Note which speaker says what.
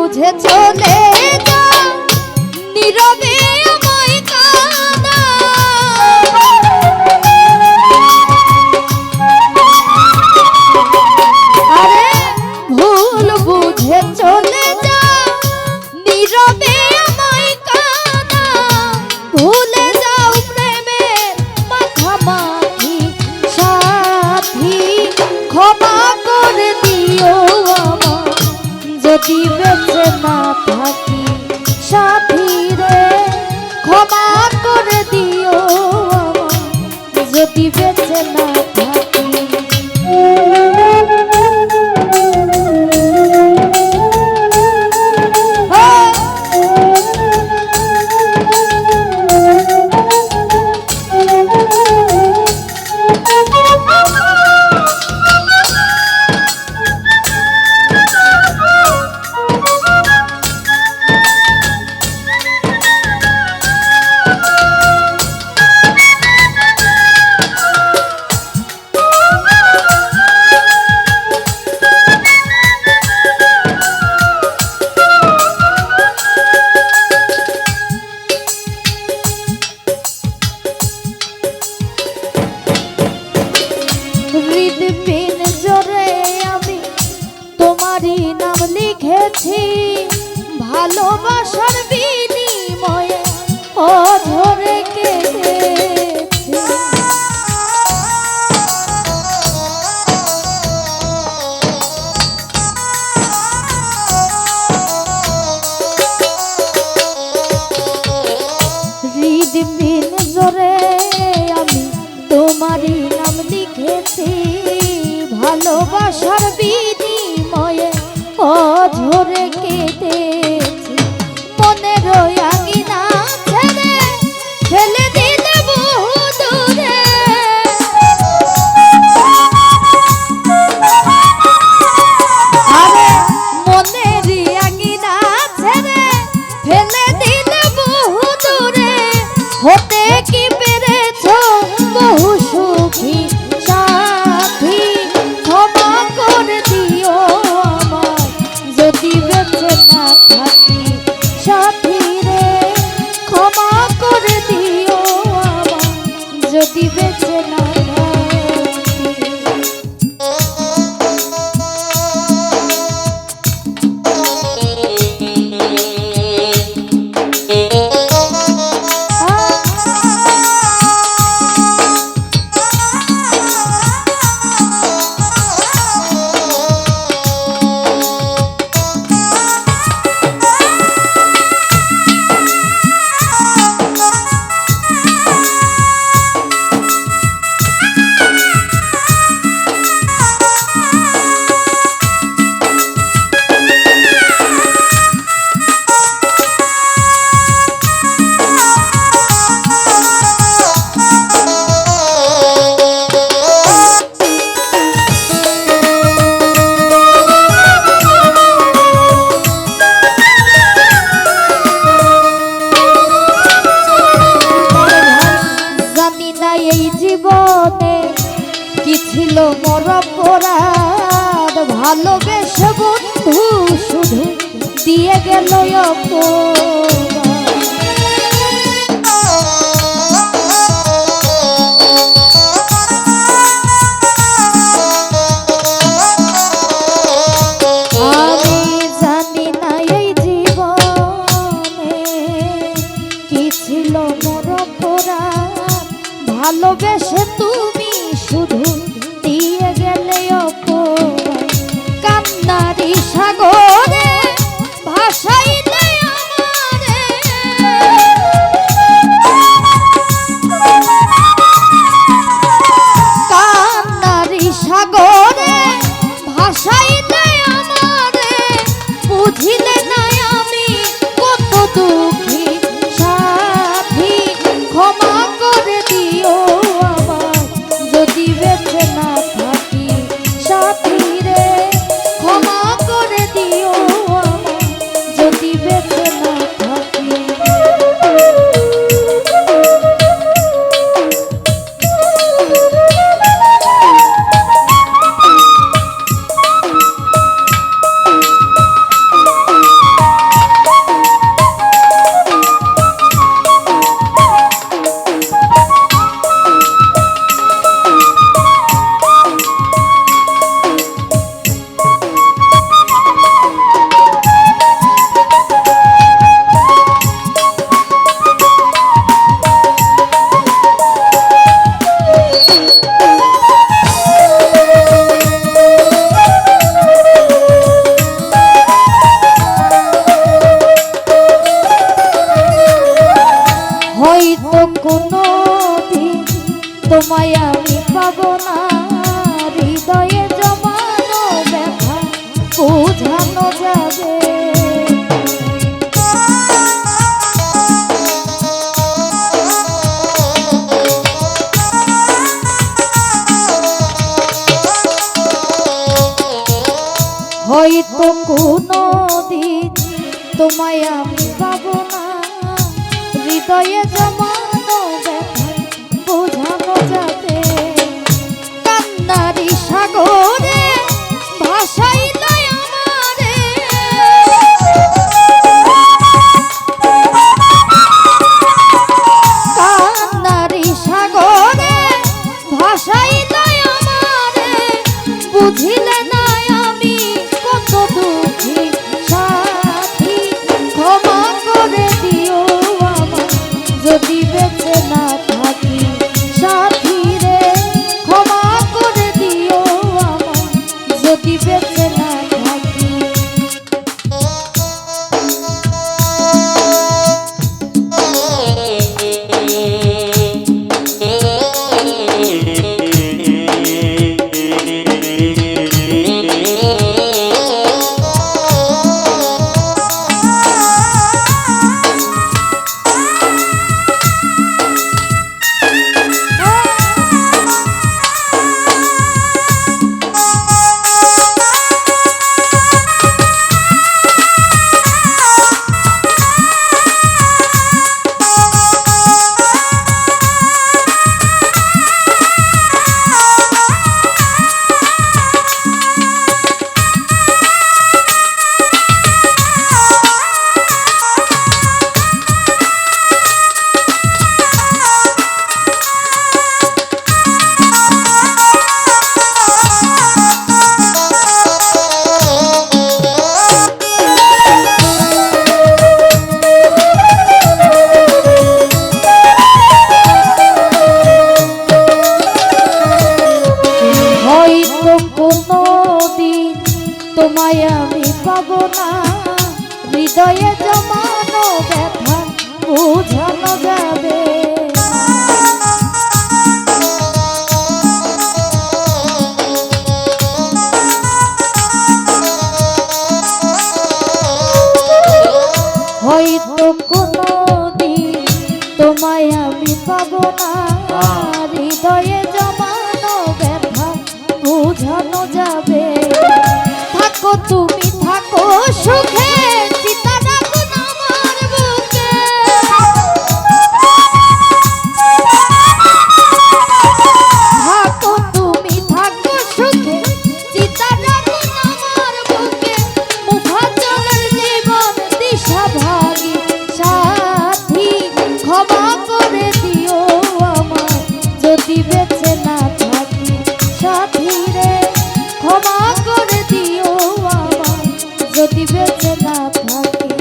Speaker 1: বুঝে চলে যাও নীরবে আমায় কাঁদাও। আরে ভুল বুঝে চলে যাও নীরবে আমায় কাঁদাও। ভুলে যাও প্রেমের মাখামাখি সাথী, ক্ষমা করে দিও আমায় যদি বেঁচে না থাকি সাথী রে। ক্ষমা করে দিও আমায় যদি বেঁচে না থাকি। হৃদপিন জোরে আমি তোমারই নাম লিখেছি, ভালোবাসার বিনিময়ে অঝরে কেঁদেছি। হৃদপিন জোরে আমি তোমারই নাম লিখেছি, ভালোবাসার বিনিময়ে অঝরে কেঁদেছি। মনের আঙিনা ছেড়ে ফেলে দিলে বহু দূরে। আরে মনের আঙিনা ছেড়ে ফেলে দিলে বহু দূরে। হতে কি পেরেছো বহু সুখী সাথী, ক্ষমা করে দিও আমায় যদি বেঁচে না থাকি সাথী রে। ক্ষমা করে দিও আমায় যদি বেঁচে না থাকি। এই জীবনে কি ছিল মোর অপরাধ, ভালোবেসে বন্ধু শুধু দিয়ে গেল অপরাধ। আমি জানি না এই জীবনে কি ছিল মোর অপরাধ, ভালোবেসে তুমি শুধু দিয়ে গেলে অপরাধ। কান্নারি সাগরে ভাসাইলে আমারে, কান্নারি সাগরে ভাসাইলে আমারে। বুঝিলে না আমি কত দুঃখী সাথী, ক্ষমা করে দিও তোমায় আমি পাবো না, হৃদয়ে জমানো ব্যথা বোঝানো যাবে। হয়তো কোনো দিন তোমায় আমি পাবো না, হৃদয়ে জমানো ব্যথা বোঝানো যাবে। কান্নারি সাগরে ভাসাইলে আমারে, কান্নারি সাগরে ভাসাইলে আমারে, বুঝিলে না আমি কত দুঃখী সাথী। ক্ষমা করে দিও আমার যদি বেঁচে না থাকি সাথী রে, ক্ষমা করে দিও আমার যদি বেঁচে না থাকি। তোমায় আমি পাবো না, হৃদয়ে জমানো ব্যথা বোঝানো যাবে। হয়তো কোনো দিন তোমায় আমি পাবো না, হৃদয়ে জমানো ব্যথা বোঝানো যাবে। থাকো তুমি থাকো সুখে, চিতা রাখুন আমার বুকে। থাকো তুমি থাকো সুখে, চিতা রাখুন আমার বুকে। মুফাজ্জলের জীবন দিশা ভাগী সাথী, ক্ষমা করে দিও আমার যদি বেঁচে না থাকি সাথী রে, ক্ষমা করে দিও আমার যদি বেঁচে না থাকি।